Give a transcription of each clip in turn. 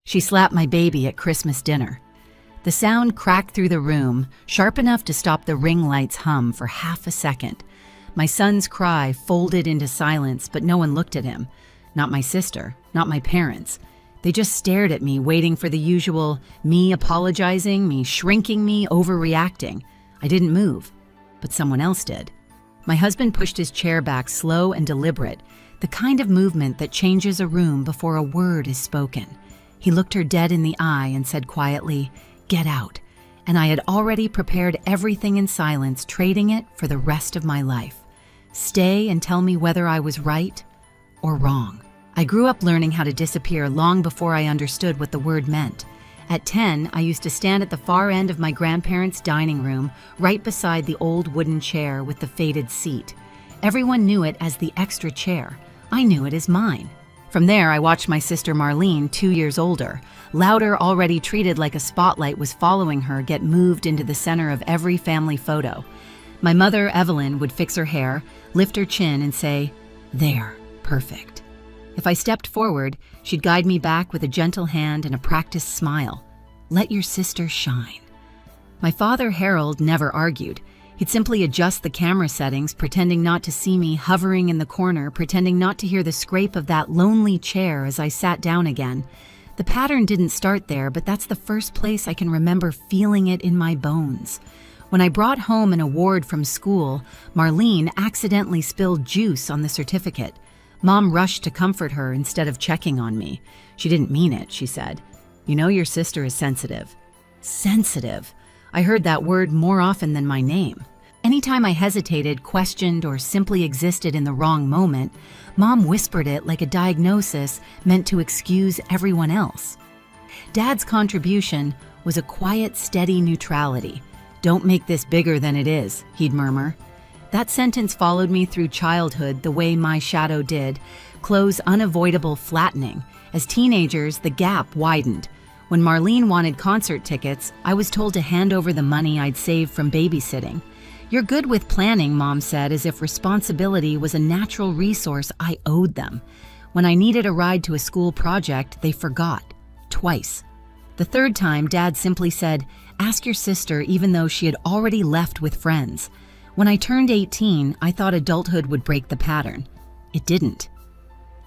She slapped my baby at Christmas dinner. The sound cracked through the room, sharp enough to stop the ring light's hum for half a second. My son's cry folded into silence, but no one looked at him. Not my sister, not my parents. They just stared at me, waiting for the usual me apologizing, me shrinking, me overreacting. I didn't move, but someone else did. My husband pushed his chair back, slow and deliberate, the kind of movement that changes a room before a word is spoken. He looked her dead in the eye and said quietly, "Get out." And I had already prepared everything in silence, trading it for the rest of my life. Stay and tell me whether I was right or wrong. I grew up learning how to disappear long before I understood what the word meant. At 10, I used to stand at the far end of my grandparents' dining room, right beside the old wooden chair with the faded seat. Everyone knew it as the extra chair. I knew it as mine. From there, I watched my sister Marlene, 2 years older. Louder, already treated like a spotlight was following her, get moved into the center of every family photo. My mother, Evelyn, would fix her hair, lift her chin, and say, "There, perfect." If I stepped forward, she'd guide me back with a gentle hand and a practiced smile. "Let your sister shine." My father, Harold, never argued. He'd simply adjust the camera settings, pretending not to see me, hovering in the corner, pretending not to hear the scrape of that lonely chair as I sat down again. The pattern didn't start there, but that's the first place I can remember feeling it in my bones. When I brought home an award from school, Marlene accidentally spilled juice on the certificate. Mom rushed to comfort her instead of checking on me. "She didn't mean it," she said. "You know your sister is sensitive." Sensitive. I heard that word more often than my name. Anytime I hesitated, questioned, or simply existed in the wrong moment, Mom whispered it like a diagnosis meant to excuse everyone else. Dad's contribution was a quiet, steady neutrality. "Don't make this bigger than it is," he'd murmur. That sentence followed me through childhood the way my shadow did, clothes unavoidable flattening. As teenagers, the gap widened. When Marlene wanted concert tickets, I was told to hand over the money I'd saved from babysitting. "You're good with planning," Mom said, as if responsibility was a natural resource I owed them. When I needed a ride to a school project, they forgot. Twice. The third time, Dad simply said, "Ask your sister," even though she had already left with friends. When I turned 18, I thought adulthood would break the pattern. It didn't.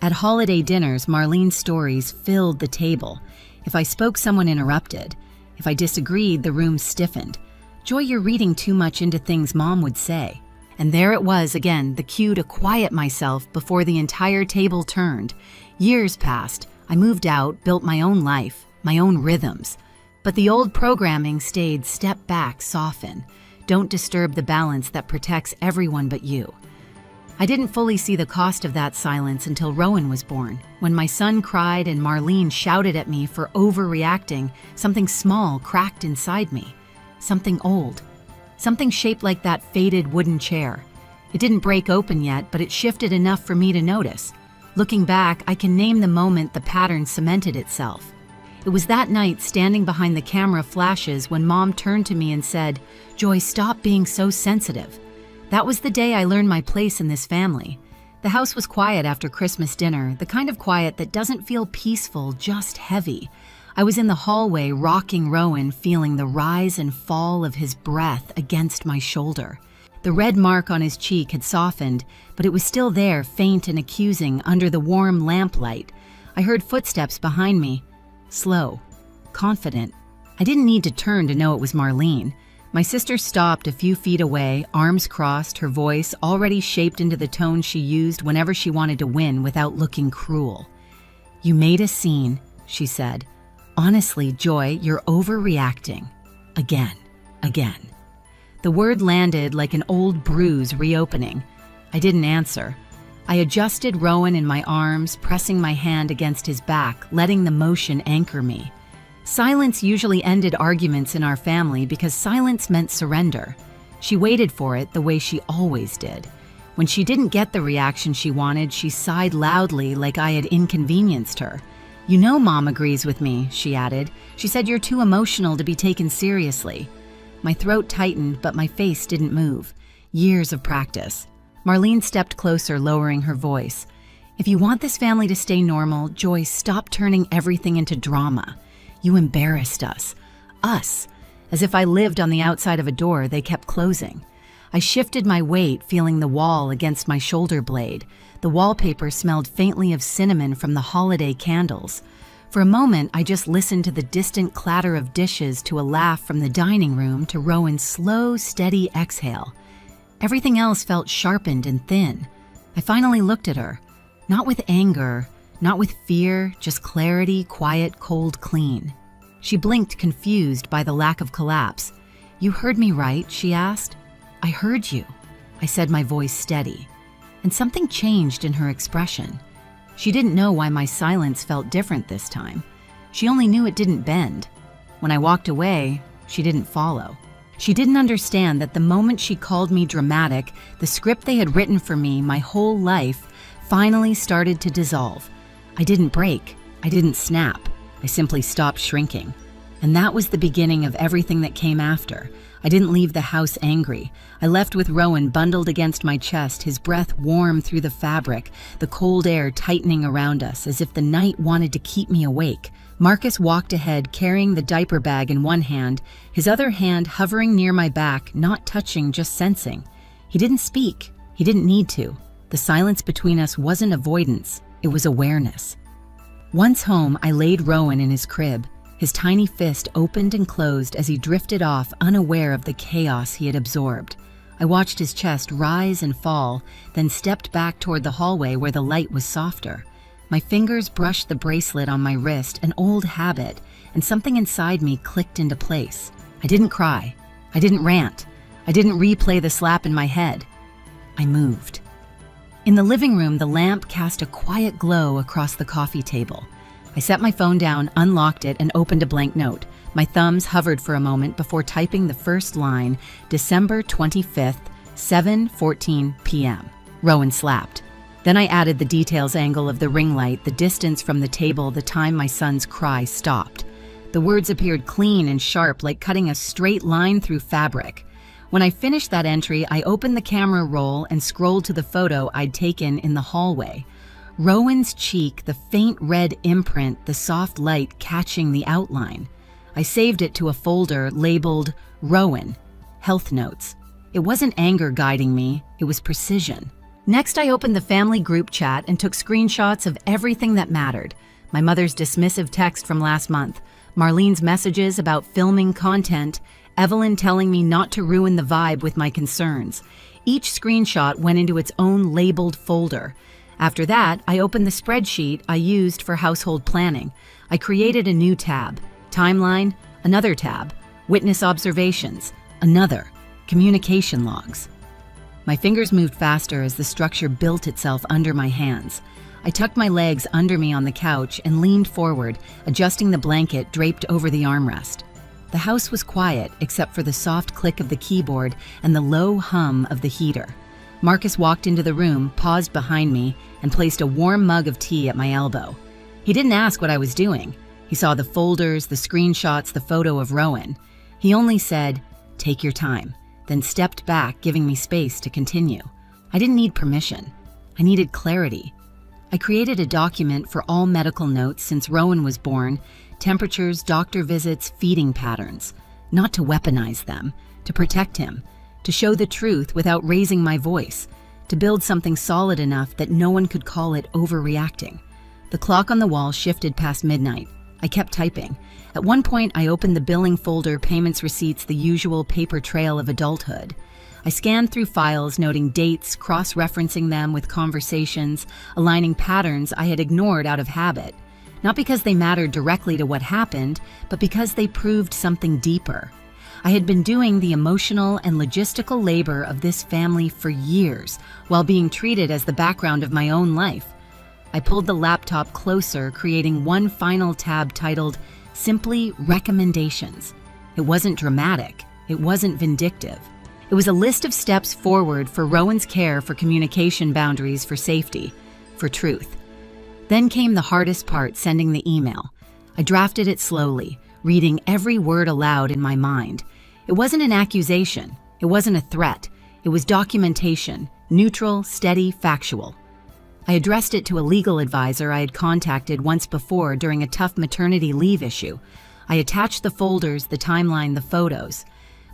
At holiday dinners, Marlene's stories filled the table. If I spoke, someone interrupted. If I disagreed, the room stiffened. "Joy, you're reading too much into things," Mom would say. And there it was again, the cue to quiet myself before the entire table turned. Years passed. I moved out, built my own life, my own rhythms. But the old programming stayed, step back, soften. Don't disturb the balance that protects everyone but you. I didn't fully see the cost of that silence until Rowan was born. When my son cried and Marlene shouted at me for overreacting, something small cracked inside me. Something old. Something shaped like that faded wooden chair. It didn't break open yet, but it shifted enough for me to notice. Looking back, I can name the moment the pattern cemented itself. It was that night, standing behind the camera flashes, when Mom turned to me and said, "Joy, stop being so sensitive." That was the day I learned my place in this family. The house was quiet after Christmas dinner, the kind of quiet that doesn't feel peaceful, just heavy. I was in the hallway, rocking Rowan, feeling the rise and fall of his breath against my shoulder. The red mark on his cheek had softened, but it was still there, faint and accusing, under the warm lamplight. I heard footsteps behind me. Slow, confident. I didn't need to turn to know it was Marlene. My sister stopped a few feet away, arms crossed, her voice already shaped into the tone she used whenever she wanted to win without looking cruel. "You made a scene," she said. "Honestly, Joy, you're overreacting. Again. The word landed like an old bruise reopening. I didn't answer. I adjusted Rowan in my arms, pressing my hand against his back, letting the motion anchor me. Silence usually ended arguments in our family because silence meant surrender. She waited for it the way she always did. When she didn't get the reaction she wanted, she sighed loudly like I had inconvenienced her. "You know Mom agrees with me," she added. "She said you're too emotional to be taken seriously." My throat tightened, but my face didn't move. Years of practice. Marlene stepped closer, lowering her voice. If you want this family to stay normal, Joyce, stop turning everything into drama. You embarrassed us. Us. As if I lived on the outside of a door they kept closing. I shifted my weight, feeling the wall against my shoulder blade. The wallpaper smelled faintly of cinnamon from the holiday candles. For a moment, I just listened to the distant clatter of dishes, to a laugh from the dining room, to Rowan's slow, steady exhale. Everything else felt sharpened and thin. I finally looked at her. Not with anger, not with fear, just clarity, quiet, cold, clean. She blinked, confused by the lack of collapse. "You heard me right?" she asked. "I heard you," I said, my voice steady. And something changed in her expression. She didn't know why my silence felt different this time. She only knew it didn't bend. When I walked away, she didn't follow. She didn't understand that the moment she called me dramatic, the script they had written for me my whole life finally started to dissolve. I didn't break. I didn't snap. I simply stopped shrinking. And that was the beginning of everything that came after. I didn't leave the house angry. I left with Rowan bundled against my chest, his breath warm through the fabric, the cold air tightening around us as if the night wanted to keep me awake. Marcus walked ahead, carrying the diaper bag in one hand, his other hand hovering near my back, not touching, just sensing. He didn't speak. He didn't need to. The silence between us wasn't avoidance. It was awareness. Once home, I laid Rowan in his crib. His tiny fist opened and closed as he drifted off, unaware of the chaos he had absorbed. I watched his chest rise and fall, then stepped back toward the hallway where the light was softer. My fingers brushed the bracelet on my wrist, an old habit, and something inside me clicked into place. I didn't cry. I didn't rant. I didn't replay the slap in my head. I moved. In the living room, the lamp cast a quiet glow across the coffee table. I set my phone down, unlocked it, and opened a blank note. My thumbs hovered for a moment before typing the first line, December 25th, 7:14 p.m. Rowan slapped. Then I added the details angle of the ring light, the distance from the table, the time my son's cry stopped. The words appeared clean and sharp, like cutting a straight line through fabric. When I finished that entry, I opened the camera roll and scrolled to the photo I'd taken in the hallway. Rowan's cheek, the faint red imprint, the soft light catching the outline. I saved it to a folder labeled Rowan, Health Notes. It wasn't anger guiding me, it was precision. Next, I opened the family group chat and took screenshots of everything that mattered. My mother's dismissive text from last month, Marlene's messages about filming content, Evelyn telling me not to ruin the vibe with my concerns. Each screenshot went into its own labeled folder. After that, I opened the spreadsheet I used for household planning. I created a new tab. Timeline, another tab. Witness observations, another. Communication logs. My fingers moved faster as the structure built itself under my hands. I tucked my legs under me on the couch and leaned forward, adjusting the blanket draped over the armrest. The house was quiet, except for the soft click of the keyboard and the low hum of the heater. Marcus walked into the room, paused behind me, and placed a warm mug of tea at my elbow. He didn't ask what I was doing. He saw the folders, the screenshots, the photo of Rowan. He only said, "Take your time," then stepped back, giving me space to continue. I didn't need permission. I needed clarity. I created a document for all medical notes since Rowan was born, temperatures, doctor visits, feeding patterns. Not to weaponize them, to protect him, to show the truth without raising my voice, to build something solid enough that no one could call it overreacting. The clock on the wall shifted past midnight. I kept typing. At one point, I opened the billing folder, payments, receipts, the usual paper trail of adulthood. I scanned through files, noting dates, cross-referencing them with conversations, aligning patterns I had ignored out of habit. Not because they mattered directly to what happened, but because they proved something deeper. I had been doing the emotional and logistical labor of this family for years, while being treated as the background of my own life. I pulled the laptop closer, creating one final tab titled, simply Recommendations. It wasn't dramatic. It wasn't vindictive. It was a list of steps forward for Rowan's care, for communication boundaries, for safety, for truth. Then came the hardest part, sending the email. I drafted it slowly, reading every word aloud in my mind. It wasn't an accusation. It wasn't a threat. It was documentation, neutral, steady, factual. I addressed it to a legal advisor I had contacted once before during a tough maternity leave issue. I attached the folders, the timeline, the photos.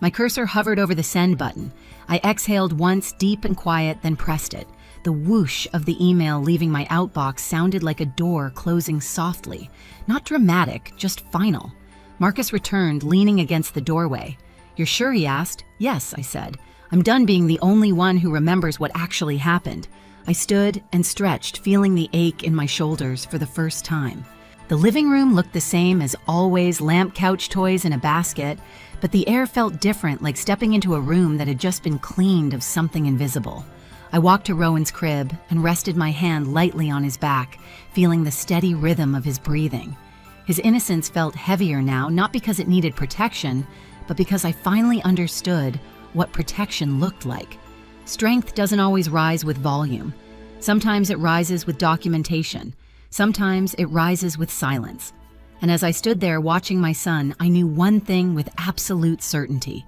My cursor hovered over the send button. I exhaled once, deep and quiet, then pressed it. The whoosh of the email leaving my outbox sounded like a door closing softly. Not dramatic, just final. Marcus returned, leaning against the doorway. "You're sure?" he asked. "Yes," I said. "I'm done being the only one who remembers what actually happened." I stood and stretched, feeling the ache in my shoulders for the first time. The living room looked the same as always, lamp couch toys in a basket, but the air felt different, like stepping into a room that had just been cleaned of something invisible. I walked to Rowan's crib and rested my hand lightly on his back, feeling the steady rhythm of his breathing. His innocence felt heavier now, not because it needed protection, but because I finally understood what protection looked like. Strength doesn't always rise with volume. Sometimes it rises with documentation. Sometimes it rises with silence. And as I stood there watching my son, I knew one thing with absolute certainty.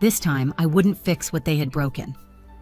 This time, I wouldn't fix what they had broken.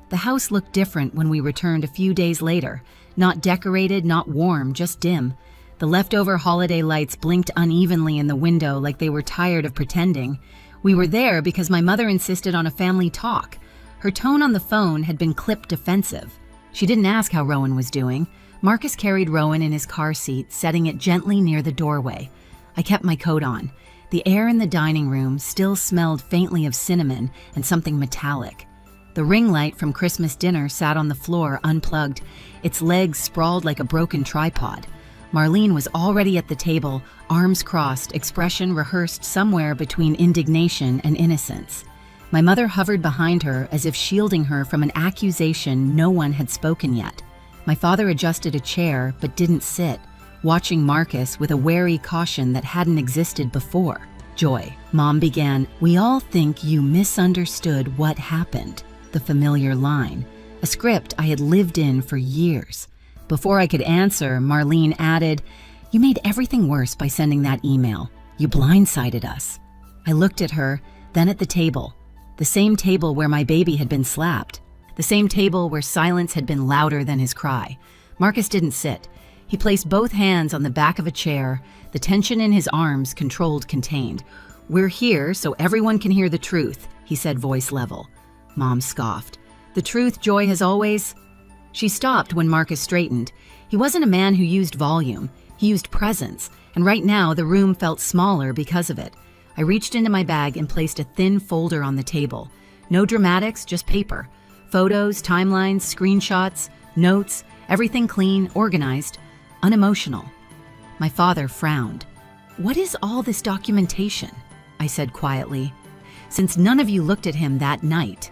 The house looked different when we returned a few days later. Not decorated, not warm, just dim. The leftover holiday lights blinked unevenly in the window like they were tired of pretending. We were there because my mother insisted on a family talk. Her tone on the phone had been clipped defensive. She didn't ask how Rowan was doing. Marcus carried Rowan in his car seat, setting it gently near the doorway. I kept my coat on. The air in the dining room still smelled faintly of cinnamon and something metallic. The ring light from Christmas dinner sat on the floor, unplugged, its legs sprawled like a broken tripod. Marlene was already at the table, arms crossed, expression rehearsed somewhere between indignation and innocence. My mother hovered behind her as if shielding her from an accusation no one had spoken yet. My father adjusted a chair but didn't sit, watching Marcus with a wary caution that hadn't existed before. "Joy," Mom began, "we all think you misunderstood what happened." The familiar line, a script I had lived in for years. Before I could answer, Marlene added, "You made everything worse by sending that email. You blindsided us." I looked at her, then at the table. The same table where my baby had been slapped. The same table where silence had been louder than his cry. Marcus didn't sit. He placed both hands on the back of a chair, the tension in his arms controlled, contained. "We're here so everyone can hear the truth," he said, voice level. Mom scoffed. "The truth, Joy, has always—" She stopped when Marcus straightened. He wasn't a man who used volume. He used presence, and right now the room felt smaller because of it. I reached into my bag and placed a thin folder on the table. No dramatics, just paper. Photos, timelines, screenshots, notes, everything clean, organized, unemotional. My father frowned. "What is all this documentation?" I said quietly. "Since none of you looked at him that night."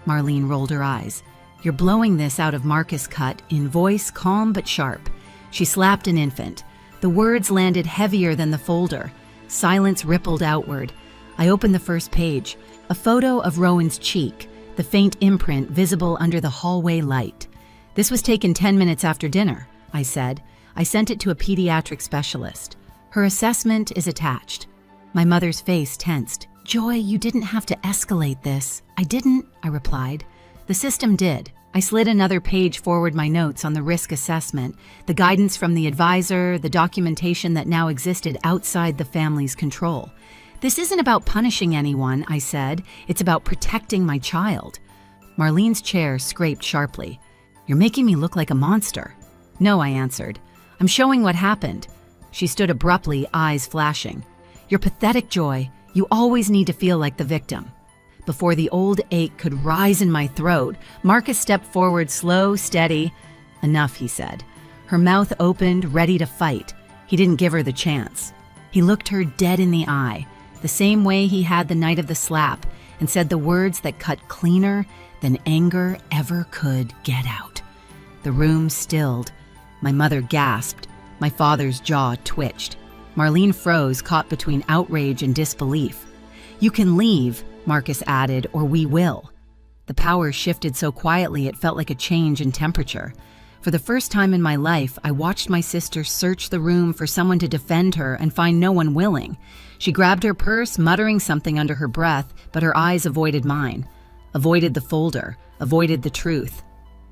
Marlene rolled her eyes. "You're blowing this out of Marcus cut, in voice calm but sharp." She slapped an infant. The words landed heavier than the folder. Silence rippled outward. I opened the first page. A photo of Rowan's cheek, the faint imprint visible under the hallway light. "This was taken 10 minutes after dinner," I said. I sent it to a pediatric specialist. "Her assessment is attached." My mother's face tensed. "Joy, you didn't have to escalate this." "I didn't," I replied. "The system did." I slid another page forward, my notes on the risk assessment, the guidance from the advisor, the documentation that now existed outside the family's control. "This isn't about punishing anyone," I said. "It's about protecting my child." Marlene's chair scraped sharply. "You're making me look like a monster." "No," I answered. "I'm showing what happened." She stood abruptly, eyes flashing. "You're pathetic, Joy. You always need to feel like the victim." Before the old ache could rise in my throat, Marcus stepped forward, slow, steady. "Enough," he said. Her mouth opened, ready to fight. He didn't give her the chance. He looked her dead in the eye, the same way he had the night of the slap, and said the words that cut cleaner than anger ever could get out. The room stilled. My mother gasped. My father's jaw twitched. Marlene froze, caught between outrage and disbelief. "You can leave," Marcus added, "or we will." The power shifted so quietly it felt like a change in temperature. For the first time in my life, I watched my sister search the room for someone to defend her and find no one willing. She grabbed her purse, muttering something under her breath, but her eyes avoided mine, avoided the folder, avoided the truth.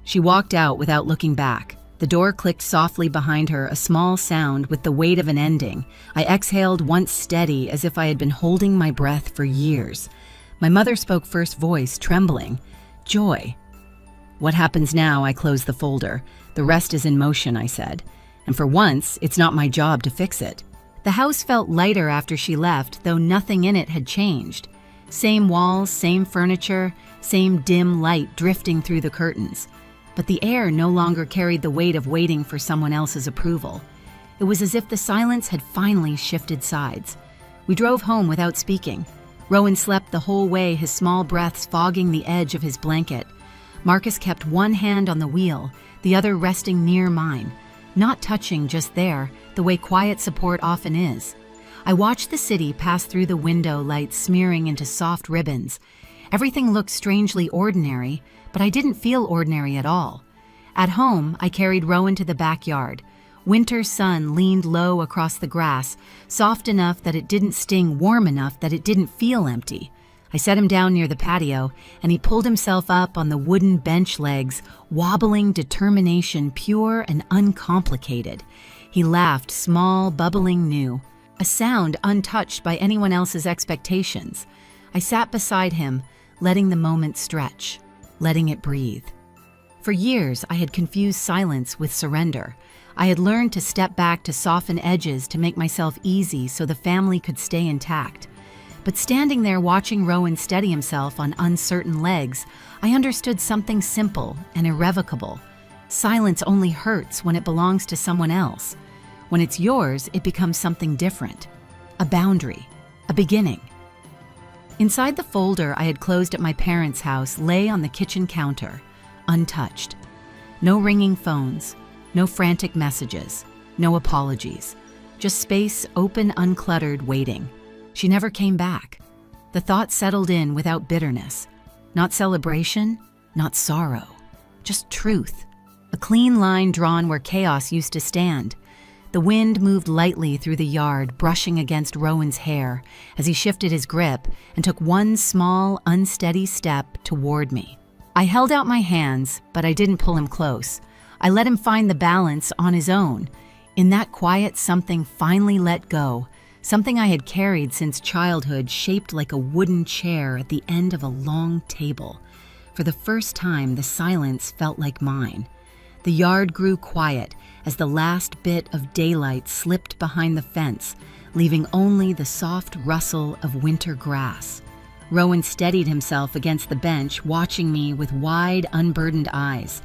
She walked out without looking back. The door clicked softly behind her, a small sound with the weight of an ending. I exhaled once steady, as if I had been holding my breath for years. My mother spoke first voice, trembling. "Joy." "What happens now?" I closed the folder. "The rest is in motion," I said. "And for once, it's not my job to fix it." The house felt lighter after she left, though nothing in it had changed. Same walls, same furniture, same dim light drifting through the curtains. But the air no longer carried the weight of waiting for someone else's approval. It was as if the silence had finally shifted sides. We drove home without speaking. Rowan slept the whole way, his small breaths fogging the edge of his blanket. Marcus kept one hand on the wheel, the other resting near mine, not touching, just there, the way quiet support often is. I watched the city pass through the window, lights smearing into soft ribbons. Everything looked strangely ordinary, but I didn't feel ordinary at all. At home, I carried Rowan to the backyard. Winter sun leaned low across the grass, soft enough that it didn't sting, warm enough that it didn't feel empty. I set him down near the patio, and he pulled himself up on the wooden bench legs, wobbling determination, pure and uncomplicated. He laughed, small, bubbling new, a sound untouched by anyone else's expectations. I sat beside him, letting the moment stretch, letting it breathe. For years, I had confused silence with surrender. I had learned to step back to soften edges, to make myself easy so the family could stay intact. But standing there watching Rowan steady himself on uncertain legs, I understood something simple and irrevocable. Silence only hurts when it belongs to someone else. When it's yours, it becomes something different. A boundary, a beginning. Inside the folder I had closed at my parents' house lay on the kitchen counter, untouched. No ringing phones, no frantic messages, no apologies. Just space, open, uncluttered, waiting. She never came back. The thought settled in without bitterness. Not celebration, not sorrow. Just truth. A clean line drawn where chaos used to stand. The wind moved lightly through the yard, brushing against Rowan's hair as he shifted his grip and took one small, unsteady step toward me. I held out my hands, but I didn't pull him close. I let him find the balance on his own. In that quiet, something finally let go, something I had carried since childhood, shaped like a wooden chair at the end of a long table. For the first time, the silence felt like mine. The yard grew quiet as the last bit of daylight slipped behind the fence, leaving only the soft rustle of winter grass. Rowan steadied himself against the bench, watching me with wide, unburdened eyes.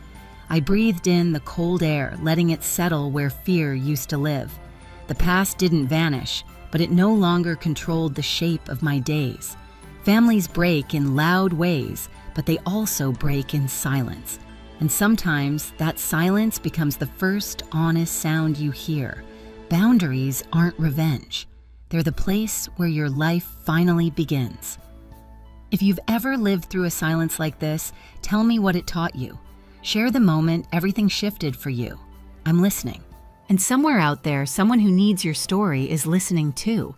I breathed in the cold air, letting it settle where fear used to live. The past didn't vanish, but it no longer controlled the shape of my days. Families break in loud ways, but they also break in silence. And sometimes that silence becomes the first honest sound you hear. Boundaries aren't revenge. They're the place where your life finally begins. If you've ever lived through a silence like this, tell me what it taught you. Share the moment everything shifted for you. I'm listening. And somewhere out there, someone who needs your story is listening too.